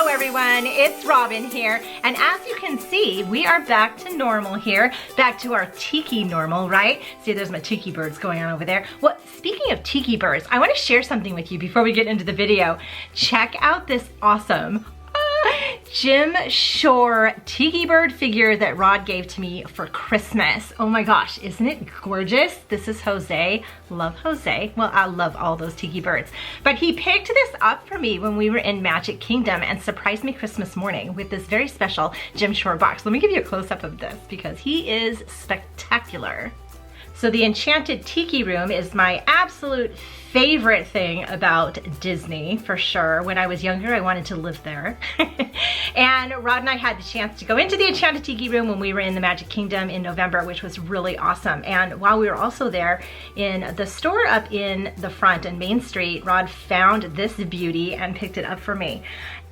everyone, it's Robin here, and as you can see, we are back to normal here, back to our Tiki normal, right? See, there's my Tiki birds going on over there. Well, speaking of Tiki birds, I want to share something with you before we get into the video. Check out this awesome Jim Shore Tiki bird figure that Rod gave to me for Christmas. Oh my gosh, isn't it gorgeous? This is Jose. Love Jose. Well, I love all those Tiki birds. But he picked this up for me when we were in Magic Kingdom and surprised me Christmas morning with this very special Jim Shore box. Let me give you a close-up of this because he is spectacular. So the Enchanted Tiki Room is my absolute favorite thing about Disney, for sure. When I was younger, I wanted to live there. And Rod and I had the chance to go into the Enchanted Tiki Room when we were in the Magic Kingdom in November, which was really awesome. And while we were also there in the store up in the front on Main Street, Rod found this beauty and picked it up for me.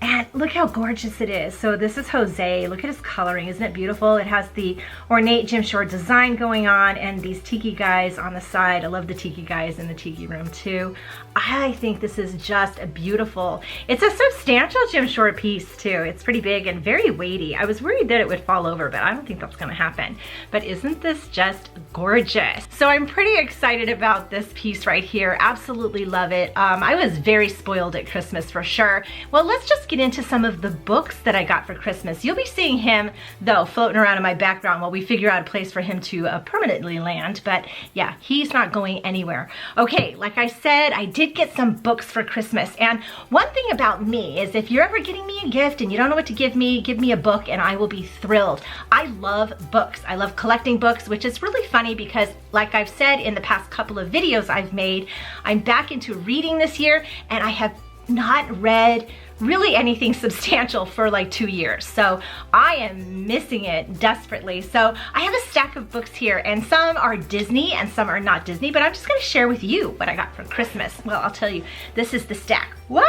And look how gorgeous it is. So this is Jose. Look at his coloring. Isn't it beautiful? It has the ornate Jim Shore design going on and these Tiki guys on the side. I love the Tiki guys in the Tiki Room too. I think this is just a beautiful, it's a substantial Jim Shore piece too. It's pretty big and very weighty. I was worried that it would fall over, but I don't think that's gonna happen. But isn't this just gorgeous? So I'm pretty excited about this piece right here. Absolutely love it. I was very spoiled at Christmas for sure. Well, let's just get into some of the books that I got for Christmas. You'll be seeing him though floating around in my background while we figure out a place for him to permanently land, but yeah, he's not going anywhere. Okay, like I said, I did get some books for Christmas, and one thing about me is if you're ever getting me a gift and you don't know what to give me a book and I will be thrilled. I love books. I love collecting books, which is really funny because like I've said in the past couple of videos I've made, I'm back into reading this year and I have not read really anything substantial for like 2 years. So I am missing it desperately. So I have a stack of books here and some are Disney and some are not Disney, but I'm just gonna share with you what I got for Christmas. Well, I'll tell you, this is the stack. Whoa!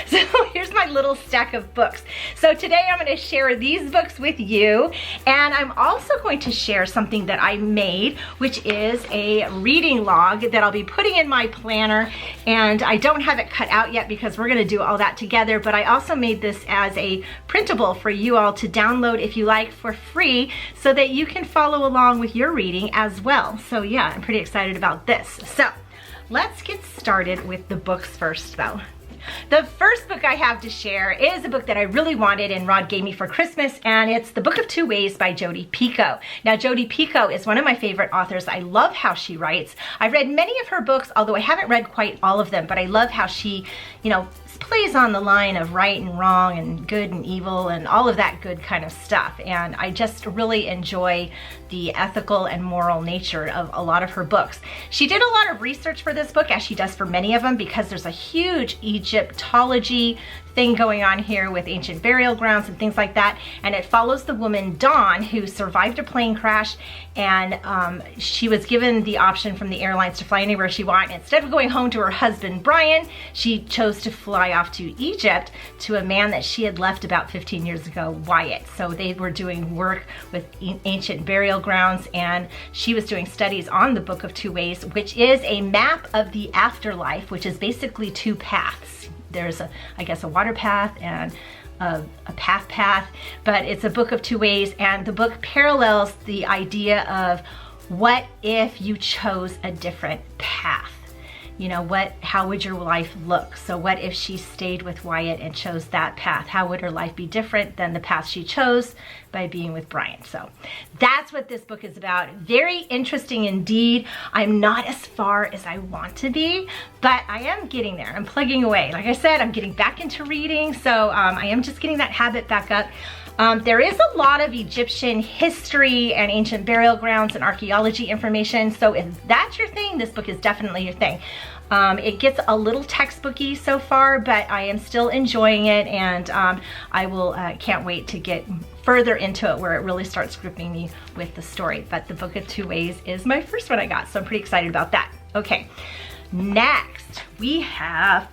So here's my little stack of books. So today I'm gonna share these books with you, and I'm also going to share something that I made, which is a reading log that I'll be putting in my planner, and I don't have it cut out yet because we're gonna do all that together, but I also made this as a printable for you all to download if you like for free so that you can follow along with your reading as well. So yeah, I'm pretty excited about this. So let's get started with the books first though. The first book I have to share is a book that I really wanted and Rod gave me for Christmas, and it's The Book of Two Ways by Jodi Picoult. Now, Jodi Picoult is one of my favorite authors. I love how she writes. I've read many of her books, although I haven't read quite all of them, but I love how she, you know, plays on the line of right and wrong and good and evil and all of that good kind of stuff. And I just really enjoy the ethical and moral nature of a lot of her books. She did a lot of research for this book, as she does for many of them, because there's a huge Egyptology thing going on here with ancient burial grounds and things like that. And it follows the woman Dawn, who survived a plane crash, and she was given the option from the airlines to fly anywhere she wanted. Instead of going home to her husband Brian, she chose to fly off to Egypt to a man that she had left about 15 years ago, Wyatt. So they were doing work with ancient burial grounds, and she was doing studies on the Book of Two Ways, which is a map of the afterlife, which is basically two paths. There's I guess a water path and a path, but it's a book of two ways, and the book parallels the idea of what if you chose a different path? You know, how would your life look? So what if she stayed with Wyatt and chose that path? How would her life be different than the path she chose by being with Brian? So that's what this book is about. Very interesting indeed. I'm not as far as I want to be, but I am getting there. I'm plugging away. Like I said, I'm getting back into reading, so I am just getting that habit back up. There is a lot of Egyptian history and ancient burial grounds and archaeology information, so if that's your thing, this book is definitely your thing. It gets a little textbooky so far, but I am still enjoying it, and I will can't wait to get further into it where it really starts gripping me with the story. But The Book of Two Ways is my first one I got, so I'm pretty excited about that. Okay, next we have,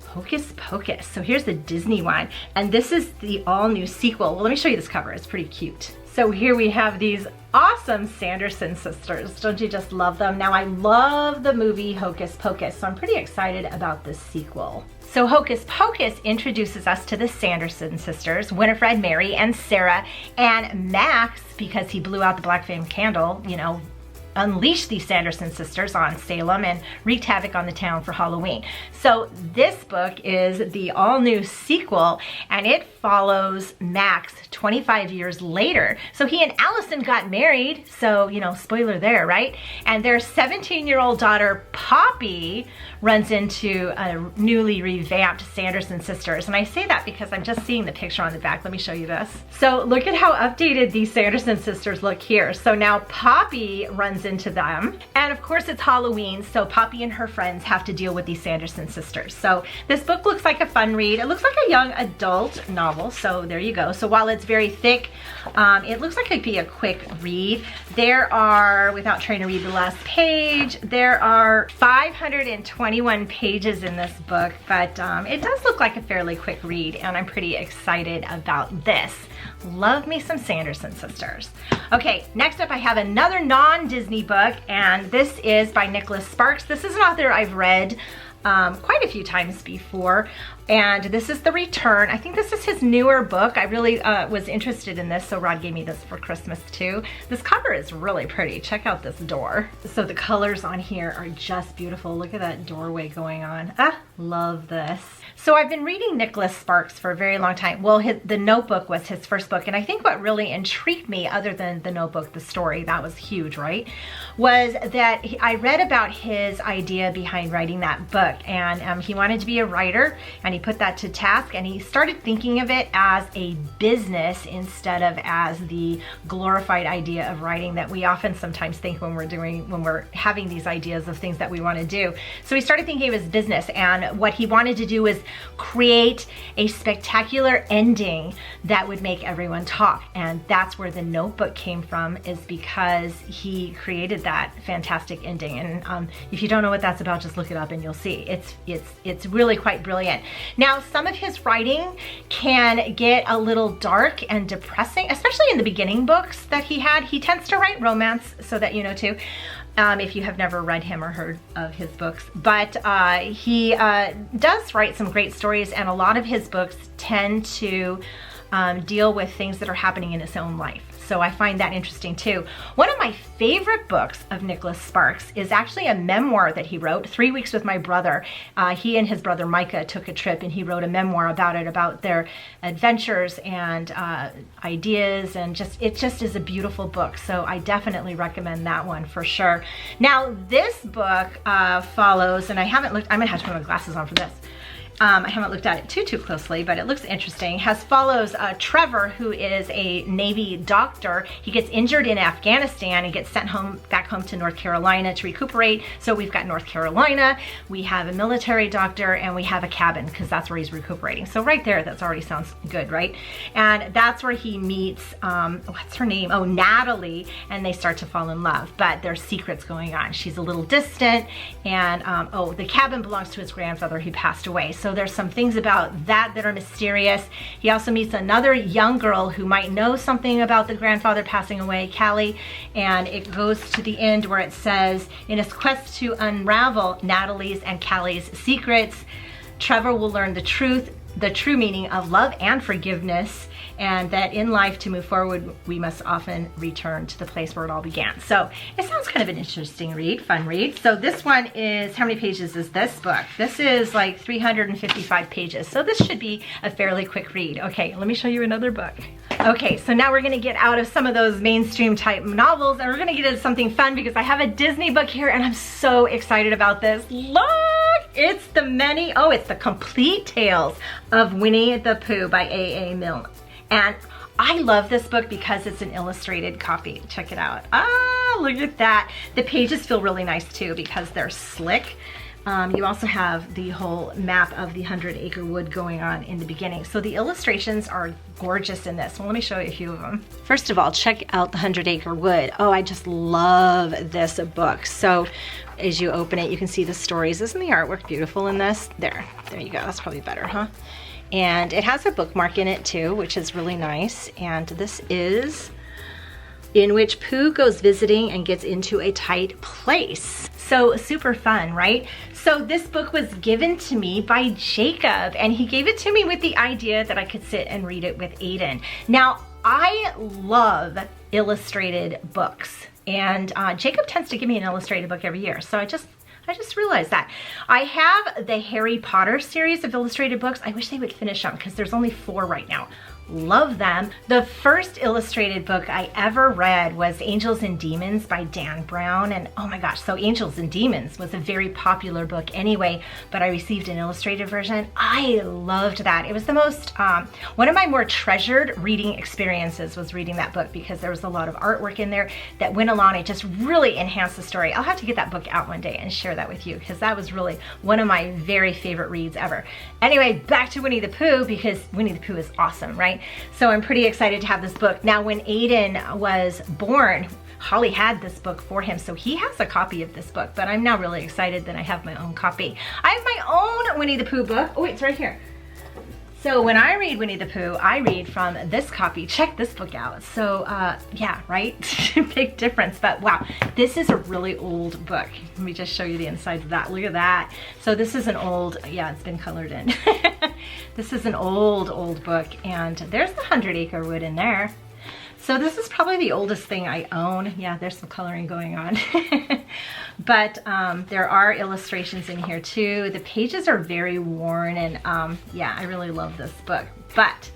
Hocus Pocus. So here's the Disney one, and this is the all-new sequel. Well, let me show you this cover. It's pretty cute. So here we have these awesome Sanderson sisters. Don't you just love them? Now, I love the movie Hocus Pocus, so I'm pretty excited about this sequel. So Hocus Pocus introduces us to the Sanderson sisters, Winifred, Mary, and Sarah, and Max, because he blew out the black flame candle, you know, unleashed these Sanderson sisters on Salem and wreaked havoc on the town for Halloween. So this book is the all-new sequel, and it follows Max 25 years later. So he and Allison got married, so, you know, spoiler there, right? And their 17-year-old daughter, Poppy, runs into a newly revamped Sanderson sisters. And I say that because I'm just seeing the picture on the back. Let me show you this. So look at how updated these Sanderson sisters look here. So now Poppy runs into them. And of course it's Halloween, so Poppy and her friends have to deal with these Sanderson sisters. So this book looks like a fun read. It looks like a young adult novel, so there you go. So while it's very thick, it looks like it'd be a quick read. There are, without trying to read the last page, there are 521 pages in this book, but it does look like a fairly quick read, and I'm pretty excited about this. Love me some Sanderson sisters. Okay, next up I have another non-Disney book, and this is by Nicholas Sparks. This is an author I've read quite a few times before, and this is The Return. I think this is his newer book. I really was interested in this, so Rod gave me this for Christmas too. This cover is really pretty. Check out this door. So the colors on here are just beautiful. Look at that doorway going on. Ah, love this. So I've been reading Nicholas Sparks for a very long time. Well, The Notebook was his first book, and I think what really intrigued me, other than The Notebook, the story, that was huge, right? Was that I read about his idea behind writing that book, and he wanted to be a writer, and he put that to task, and he started thinking of it as a business instead of as the glorified idea of writing that we often sometimes think when we're having these ideas of things that we want to do. So he started thinking of his business, and what he wanted to do was create a spectacular ending that would make everyone talk, and that's where The Notebook came from, is because he created that fantastic ending. And if you don't know what that's about, just look it up and you'll see. It's really quite brilliant. Now, some of his writing can get a little dark and depressing, especially in the beginning books that he had. He tends to write romance, so that you know too, if you have never read him or heard of his books. But he does write some great stories, and a lot of his books tend to deal with things that are happening in his own life. So I find that interesting too. One of my favorite books of Nicholas Sparks is actually a memoir that he wrote, 3 Weeks with My Brother. He and his brother Micah took a trip, and he wrote a memoir about it, about their adventures and ideas, and it just is a beautiful book. So I definitely recommend that one for sure. Now this book follows, and I haven't looked, I'm gonna have to put my glasses on for this. I haven't looked at it too closely, but it looks interesting. Follows Trevor, who is a Navy doctor. He gets injured in Afghanistan and gets sent back home to North Carolina to recuperate. So we've got North Carolina, we have a military doctor, and we have a cabin, because that's where he's recuperating. So right there, that already sounds good, right? And that's where he meets, what's her name? Oh, Natalie, and they start to fall in love, but there's secrets going on. She's a little distant, and the cabin belongs to his grandfather who passed away. So there's some things about that are mysterious. He also meets another young girl who might know something about the grandfather passing away, Callie, and it goes to the end where it says, in his quest to unravel Natalie's and Callie's secrets, Trevor will learn the true meaning of love and forgiveness, and that in life, to move forward, we must often return to the place where it all began. So it sounds kind of an interesting read, fun read. So this one is, how many pages is this book? This is like 355 pages. So this should be a fairly quick read. Okay, let me show you another book. Okay, so now we're gonna get out of some of those mainstream type novels, and we're gonna get into something fun, because I have a Disney book here, and I'm so excited about this. Look! It's the Complete Tales of Winnie the Pooh by A.A. Milne. And I love this book because it's an illustrated copy. Check it out. Ah, look at that. The pages feel really nice too, because they're slick. You also have the whole map of the 100-acre wood going on in the beginning. So the illustrations are gorgeous in this. Well, let me show you a few of them. First of all, check out the 100-acre wood. Oh, I just love this book. So as you open it, you can see the stories. Isn't the artwork beautiful in this? There you go. That's probably better, huh? And it has a bookmark in it too, which is really nice. And this is in which Pooh goes visiting and gets into a tight place. So super fun, right? So this book was given to me by Jacob, and he gave it to me with the idea that I could sit and read it with Aiden. Now, I love illustrated books, and Jacob tends to give me an illustrated book every year, so I just realized that. I have the Harry Potter series of illustrated books. I wish they would finish them because there's only 4 right now. Love them. The first illustrated book I ever read was Angels and Demons by Dan Brown, and oh my gosh, so Angels and Demons was a very popular book anyway, but I received an illustrated version. I loved that. It was the most, one of my more treasured reading experiences was reading that book because there was a lot of artwork in there that went along. It just really enhanced the story. I'll have to get that book out one day and share that with you because that was really one of my very favorite reads ever. Anyway, back to Winnie the Pooh because Winnie the Pooh is awesome, right? So I'm pretty excited to have this book. Now, when Aiden was born, Holly had this book for him, so he has a copy of this book, but I'm now really excited that I have my own copy. I have my own Winnie the Pooh book. Oh, it's right here. So when I read Winnie the Pooh, I read from this copy. Check this book out. So yeah, right? Big difference, but wow, this is a really old book. Let me just show you the insides of that. Look at that. So this is an old, yeah, it's been colored in. This is an old book, and there's the 100 Acre Wood in there. So this is probably the oldest thing I own. Yeah, there's some coloring going on. But there are illustrations in here too. The pages are very worn, and yeah, I really love this book. But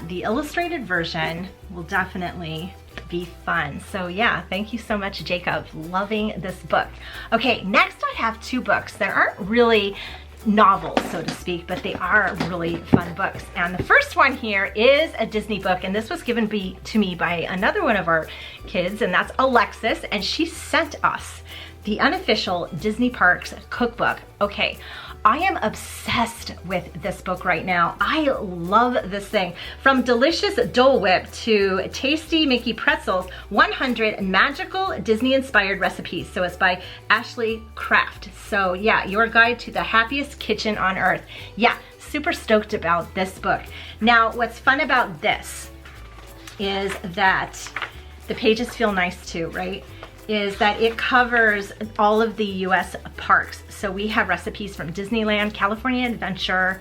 the illustrated version will definitely be fun. So yeah, thank you so much, Jacob. Loving this book. Okay, next I have 2 books that aren't really novels, so to speak, but they are really fun books. And the first one here is a Disney book, and this was given to me by another one of our kids, and that's Alexis, and she sent us the unofficial Disney Parks cookbook. Okay, I am obsessed with this book right now. I love this thing. From delicious Dole Whip to tasty Mickey pretzels, 100 magical Disney-inspired recipes. So it's by Ashley Craft. So yeah, your guide to the happiest kitchen on earth. Yeah, super stoked about this book. Now, what's fun about this is that the pages feel nice too, right? Is that it covers all of the US parks. So we have recipes from Disneyland, California Adventure,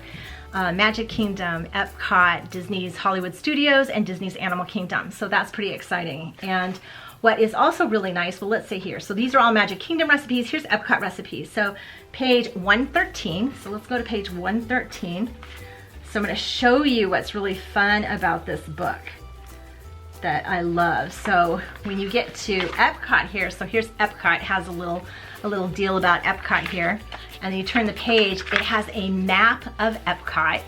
Magic Kingdom, Epcot, Disney's Hollywood Studios, and Disney's Animal Kingdom. So that's pretty exciting. And what is also really nice, well, let's say here. So these are all Magic Kingdom recipes. Here's Epcot recipes. So page 113. So let's go to page 113. So I'm gonna show you what's really fun about this book that I love. So when you get to Epcot here, so here's Epcot, it has a little deal about Epcot here, and then you turn the page, it has a map of Epcot,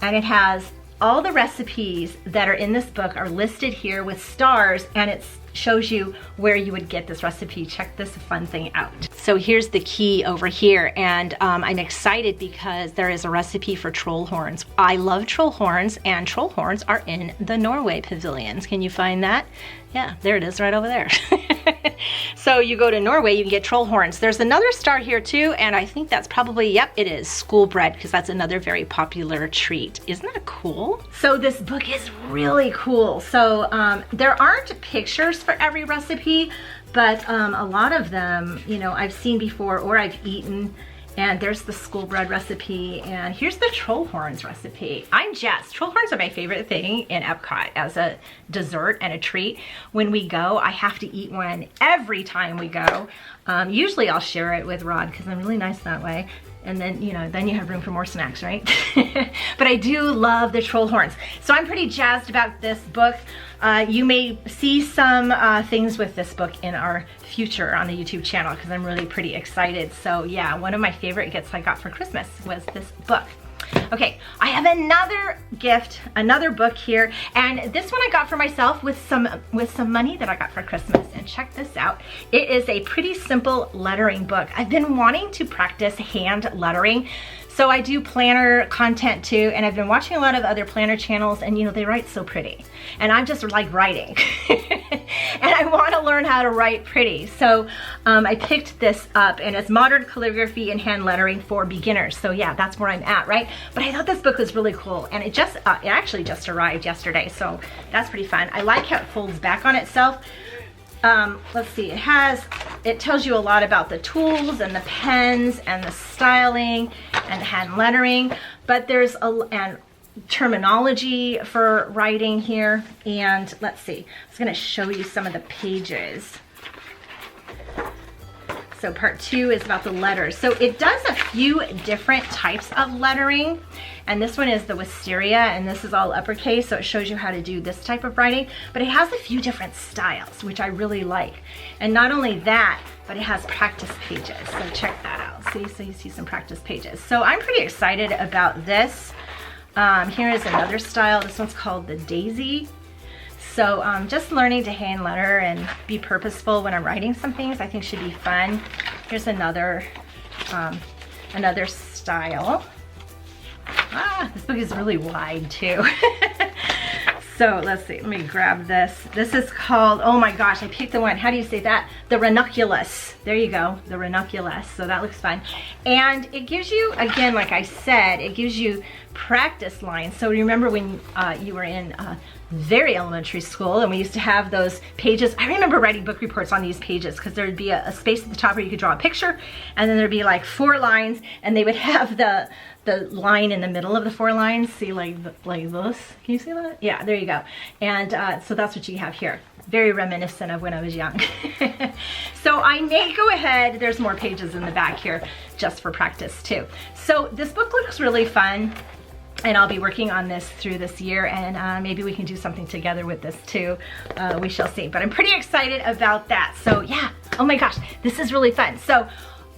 and it has all the recipes that are in this book are listed here with stars, and it shows you where you would get this recipe. Check this fun thing out. So here's the key over here, and I'm excited because there is a recipe for troll horns. I love troll horns, and troll horns are in the Norway pavilions. Can you find that? Yeah, there it is right over there. So you go to Norway, you can get troll horns. There's another star here too, and I think that's probably, yep, it is school bread, because that's another very popular treat. Isn't that cool? So this book is really cool. So there aren't pictures for every recipe, but a lot of them, you know, I've seen before or I've eaten. And there's the school bread recipe, and here's the troll horns recipe. I'm jazzed. Troll horns are my favorite thing in Epcot as a dessert and a treat. When we go, I have to eat one every time we go. Usually I'll share it with Rod because I'm really nice that way. And then, you know, then you have room for more snacks, right? But I do love the troll horns. So I'm pretty jazzed about this book. You may see some things with this book in our future on the YouTube channel because I'm really pretty excited. So yeah, one of my favorite gifts I got for Christmas was this book. Okay, I have another gift, another book here, and this one I got for myself with some money that I got for Christmas. And check this out. It is a pretty simple lettering book. I've been wanting to practice hand lettering. So I do planner content too, and I've been watching a lot of other planner channels, and you know, they write so pretty. And I'm just like writing. And I want to learn how to write pretty. So I picked this up, and it's Modern Calligraphy and Hand Lettering for Beginners. So yeah, that's where I'm at, right? But I thought this book was really cool, and it actually just arrived yesterday, so that's pretty fun. I like how it folds back on itself. Let's see, it tells you a lot about the tools and the pens and the styling and the hand lettering, but there's and terminology for writing here. And let's see, I was going to show you some of the pages. So part 2 is about the letters. So it does a few different types of lettering. And this one is the wisteria, and this is all uppercase, so it shows you how to do this type of writing. But it has a few different styles, which I really like. And not only that, but it has practice pages. So check that out. See, so you see some practice pages. So I'm pretty excited about this. Here is another style. This one's called the Daisy. So just learning to hand letter and be purposeful when I'm writing some things I think should be fun. Here's another style. This book is really wide too. So let's see, let me grab this. This is called, oh my gosh, I picked the one, how do you say that? The Ranunculus. There you go, the Ranunculus. So that looks fun. And it gives you, again, like I said, it gives you practice lines. So remember when you were in very elementary school and we used to have those pages. I remember writing book reports on these pages because there'd be a space at the top where you could draw a picture, and then there'd be like 4 lines, and they would have the line in the middle of the 4 lines. See, like this. Can you see that? Yeah, there you go. And so that's what you have here. Very reminiscent of when I was young. So I may go ahead. There's more pages in the back here just for practice too. So this book looks really fun. And I'll be working on this through this year, and maybe we can do something together with this too. We shall see. But I'm pretty excited about that. So yeah, oh my gosh, this is really fun. So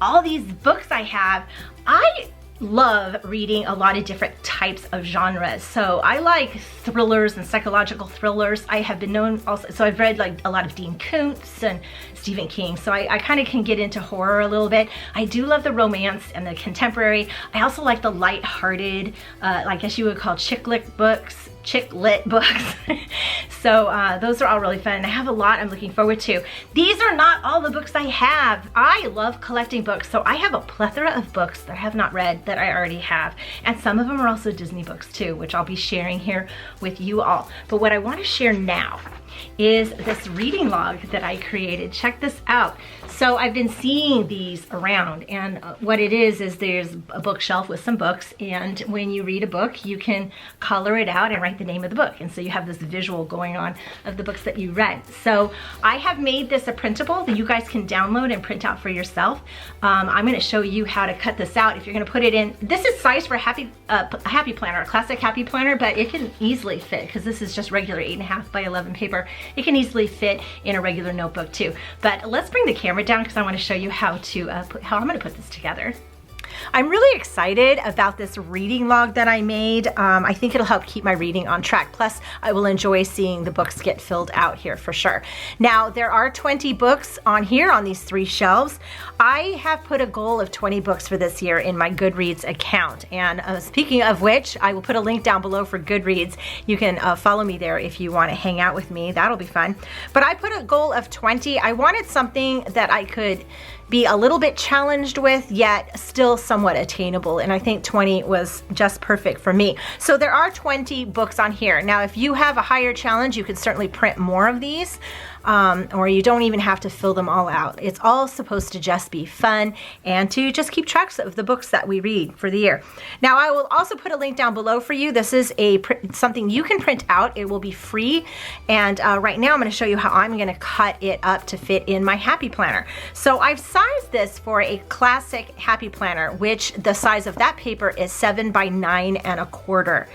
all these books I have, I love reading a lot of different types of genres. So I like thrillers and psychological thrillers. I have been known also, so I've read like a lot of Dean Koontz and Stephen King. So I kind of can get into horror a little bit. I do love the romance and the contemporary. I also like the light-hearted, I guess you would call chick lit books. So those are all really fun. I have a lot I'm looking forward to. These are not all the books I have. I love collecting books, so I have a plethora of books that I have not read that I already have. And some of them are also Disney books too, which I'll be sharing here with you all. But what I want to share now is this reading log that I created. Check this out. So I've been seeing these around, and what it is there's a bookshelf with some books, and when you read a book, you can color it out and write the name of the book. And so you have this visual going on of the books that you read. So I have made this a printable that you guys can download and print out for yourself. I'm going to show you how to cut this out. If you're going to put it in, this is sized for a happy planner, a classic happy planner, but it can easily fit because this is just regular 8.5 by 11 paper. It can easily fit in a regular notebook too. But let's bring the camera down because I want to show you how I'm going to put this together. I'm really excited about this reading log that I made. I think it'll help keep my reading on track. Plus, I will enjoy seeing the books get filled out here for sure. Now, there are 20 books on here on these 3 shelves. I have put a goal of 20 books for this year in my Goodreads account. And speaking of which, I will put a link down below for Goodreads. You can follow me there if you want to hang out with me. That'll be fun. But I put a goal of 20. I wanted something that I could be a little bit challenged with, yet still somewhat attainable. And I think 20 was just perfect for me. So there are 20 books on here. Now, if you have a higher challenge, you could certainly print more of these. Or you don't even have to fill them all out. It's all supposed to just be fun and to just keep tracks of the books that we read for the year. Now, I will also put a link down below for you. This is something you can print out. It will be free. And right now I'm going to show you how I'm going to cut it up to fit in my happy planner. So I've sized this for a classic happy planner, which the size of that paper is 7 by 9.25.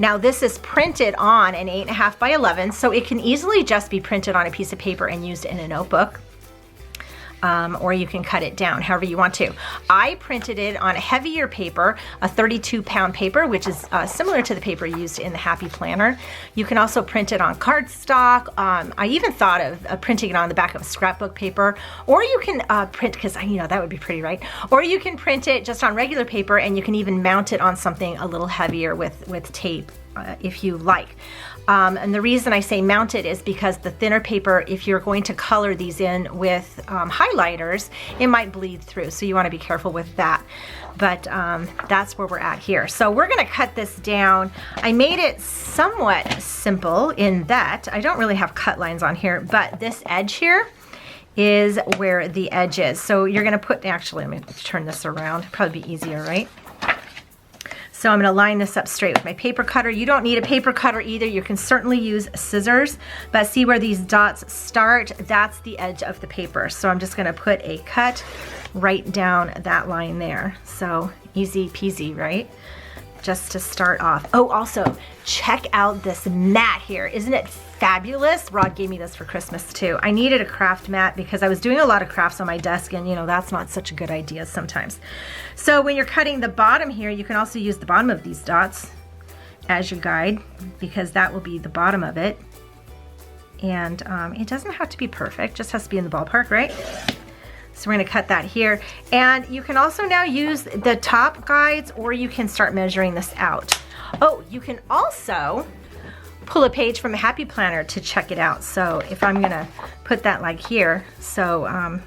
Now this is printed on an 8.5 by 11, so it can easily just be printed on a piece of paper and used in a notebook. or you can cut it down, however you want to. I printed it on a heavier paper, a 32-pound paper, which is similar to the paper used in the Happy Planner. You can also print it on cardstock. I even thought of printing it on the back of a scrapbook paper, or you can print, because that would be pretty, right? Or you can print it just on regular paper, and you can even mount it on something a little heavier with tape, if you like. And the reason I say mounted is because the thinner paper, if you're going to color these in with highlighters, it might bleed through. So you want to be careful with that. But that's where we're at here. So we're going to cut this down. I made it somewhat simple in that I don't really have cut lines on here, but this edge here is where the edge is. So you're going to put, actually, let me turn this around. Probably be easier, right? So I'm going to line this up straight with my paper cutter. You don't need a paper cutter either. You can certainly use scissors, but see where these dots start? That's the edge of the paper. So I'm just going to put a cut right down that line there. So easy peasy, right? Just to start off. Oh, also check out this mat here. Isn't it fabulous? Rod gave me this for Christmas too. I needed a craft mat because I was doing a lot of crafts on my desk, and that's not such a good idea sometimes. So when you're cutting the bottom here, you can also use the bottom of these dots as your guide, because that will be the bottom of it. And it doesn't have to be perfect, just has to be in the ballpark, right? So we're going to cut that here. And you can also now use the top guides, or you can start measuring this out. Oh, you can also pull a page from a Happy Planner to check it out. So if I'm going to put that like here, so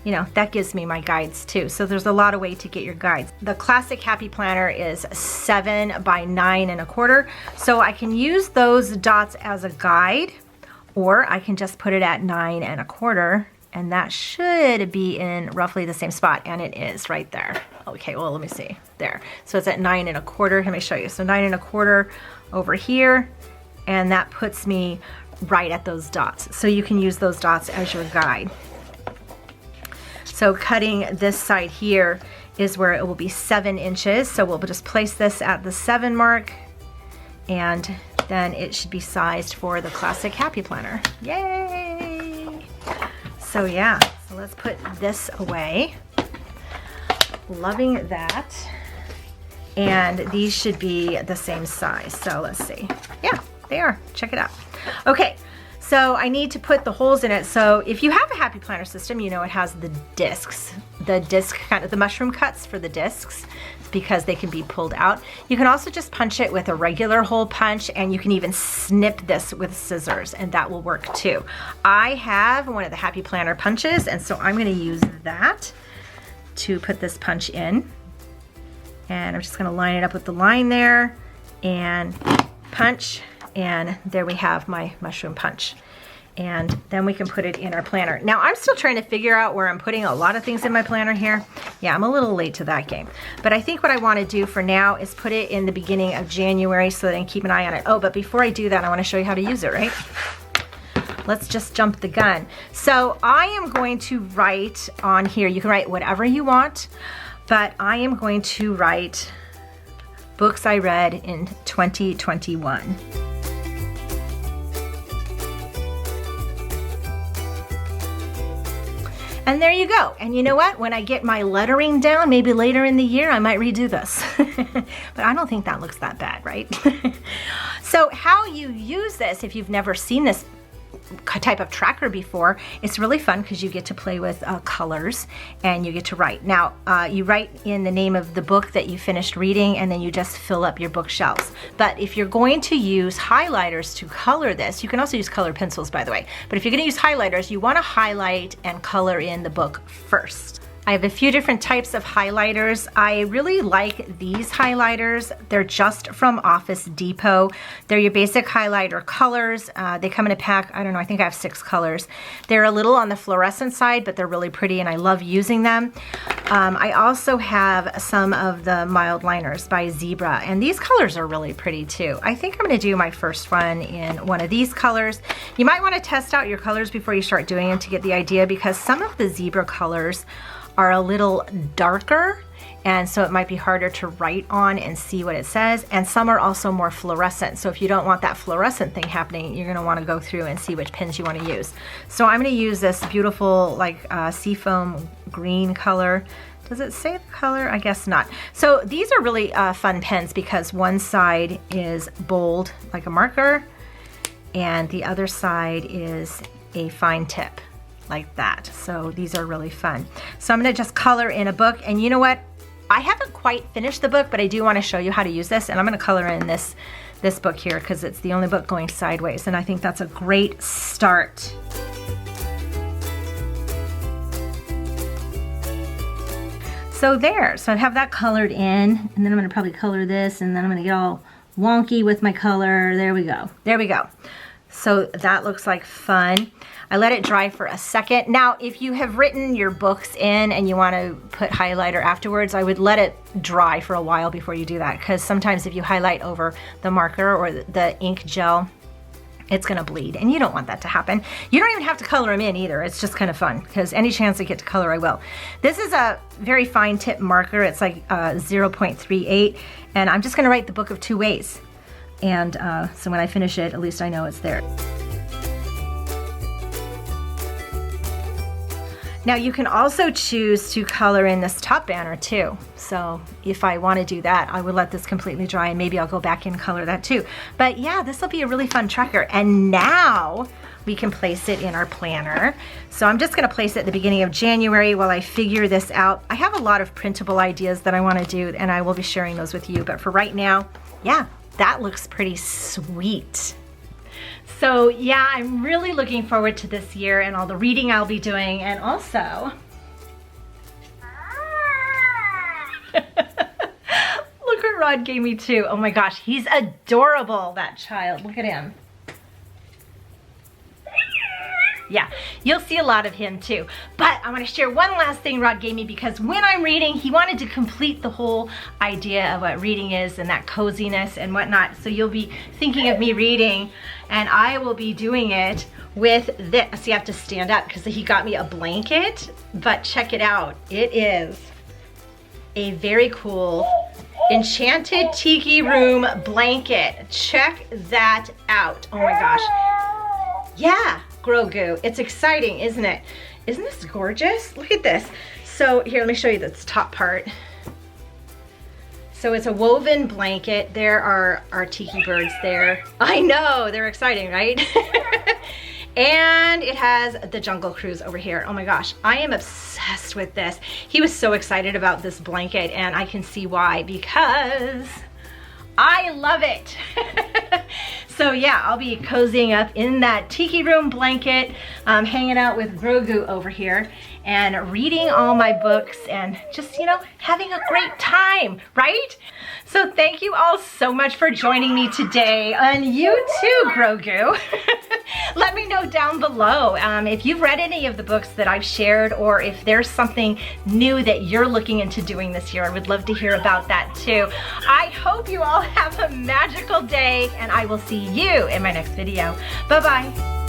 that gives me my guides too. So there's a lot of way to get your guides. The classic Happy Planner is 7 by 9 1/4. So I can use those dots as a guide, or I can just put it at 9 1/4. And that should be in roughly the same spot, and it is right there. Okay, well, let me see. There. So it's at 9 1/4. Let me show you. So 9 1/4 over here, and that puts me right at those dots. So you can use those dots as your guide. So cutting this side here is where it will be 7 inches. So we'll just place this at the 7 mark, and then it should be sized for the classic Happy Planner. Yay! So yeah, so let's put this away. Loving that. And these should be the same size. So let's see. Yeah, they are. Check it out. Okay, so I need to put the holes in it. So if you have a Happy Planner system, it has the discs. The disc, kind of the mushroom cuts for the discs, because they can be pulled out. You can also just punch it with a regular hole punch, and you can even snip this with scissors, and that will work too. I have one of the Happy Planner punches, and so I'm going to use that to put this punch in. And I'm just going to line it up with the line there and punch, and there we have my mushroom punch. And then we can put it in our planner. Now I'm still trying to figure out where I'm putting a lot of things in my planner here. Yeah, I'm a little late to that game. But I think what I want to do for now is put it in the beginning of January so that I can keep an eye on it. Oh, but before I do that, I want to show you how to use it, right? Let's just jump the gun. So I am going to write on here. You can write whatever you want, but I am going to write books I read in 2021. And there you go. And you know what? When I get my lettering down, maybe later in the year, I might redo this. But I don't think that looks that bad, right? So how you use this, if you've never seen this type of tracker before, it's really fun because you get to play with colors and you get to write. Now, you write in the name of the book that you finished reading, and then you just fill up your bookshelves. But if you're going to use highlighters to color this, you can also use colored pencils, by the way. But if you're going to use highlighters, you want to highlight and color in the book first. I have a few different types of highlighters. I really like these highlighters. They're just from Office Depot. They're your basic highlighter colors. They come in a pack, I don't know, I think I have 6 colors. They're a little on the fluorescent side, but they're really pretty and I love using them. I also have some of the mild liners by Zebra, and these colors are really pretty too. I think I'm gonna do my first one in one of these colors. You might wanna test out your colors before you start doing them to get the idea, because some of the Zebra colors are a little darker and so it might be harder to write on and see what it says. And some are also more fluorescent, so if you don't want that fluorescent thing happening, you're going to want to go through and see which pens you want to use. So I'm going to use this beautiful like seafoam green color. Does it say the color? I guess not. So these are really fun pens because one side is bold like a marker and the other side is a fine tip like that. So these are really fun. So I'm gonna just color in a book, and you know what? I haven't quite finished the book, but I do want to show you how to use this, and I'm gonna color in this book here because it's the only book going sideways, and I think that's a great start. So there, so I have that colored in, and then I'm gonna probably color this, and then I'm gonna get all wonky with my color. There we go, there we go. So that looks like fun. I let it dry for a second. Now, if you have written your books in and you wanna put highlighter afterwards, I would let it dry for a while before you do that, because sometimes if you highlight over the marker or the ink gel, it's gonna bleed, and you don't want that to happen. You don't even have to color them in either. It's just kind of fun, because any chance I get to color, I will. This is a very fine tip marker. It's like 0.38, and I'm just gonna write the book of two ways. And so when I finish it, at least I know it's there. Now you can also choose to color in this top banner too. So if I want to do that, I would let this completely dry, and maybe I'll go back and color that too. But yeah, this will be a really fun tracker. And now we can place it in our planner. So I'm just gonna place it at the beginning of January while I figure this out. I have a lot of printable ideas that I want to do, and I will be sharing those with you. But for right now, yeah, that looks pretty sweet. So yeah, I'm really looking forward to this year and all the reading I'll be doing, and also look what Rod gave me too. Oh my gosh, he's adorable, that child. Look at him. Yeah, you'll see a lot of him too. But I want to share one last thing Rod gave me, because when I'm reading, he wanted to complete the whole idea of what reading is and that coziness and whatnot. So you'll be thinking of me reading, and I will be doing it with this. So you have to stand up because he got me a blanket, but check it out. It is a very cool enchanted tiki room blanket. Check that out. Oh my gosh. Yeah. Grogu. It's exciting, isn't it? Isn't this gorgeous? Look at this. So here, let me show you this top part. So it's a woven blanket. There are our tiki birds there. I know, they're exciting, right? And it has the Jungle Cruise over here. Oh my gosh, I am obsessed with this. He was so excited about this blanket, and I can see why, because I love it. So yeah, I'll be cozying up in that tiki room blanket, hanging out with Grogu over here, and reading all my books, and just, you know, having a great time, right? So thank you all so much for joining me today, and you too, Grogu. Let me know down below if you've read any of the books that I've shared, or if there's something new that you're looking into doing this year. I would love to hear about that too. I hope you all have a magical day, and I will see you in my next video. Bye-bye.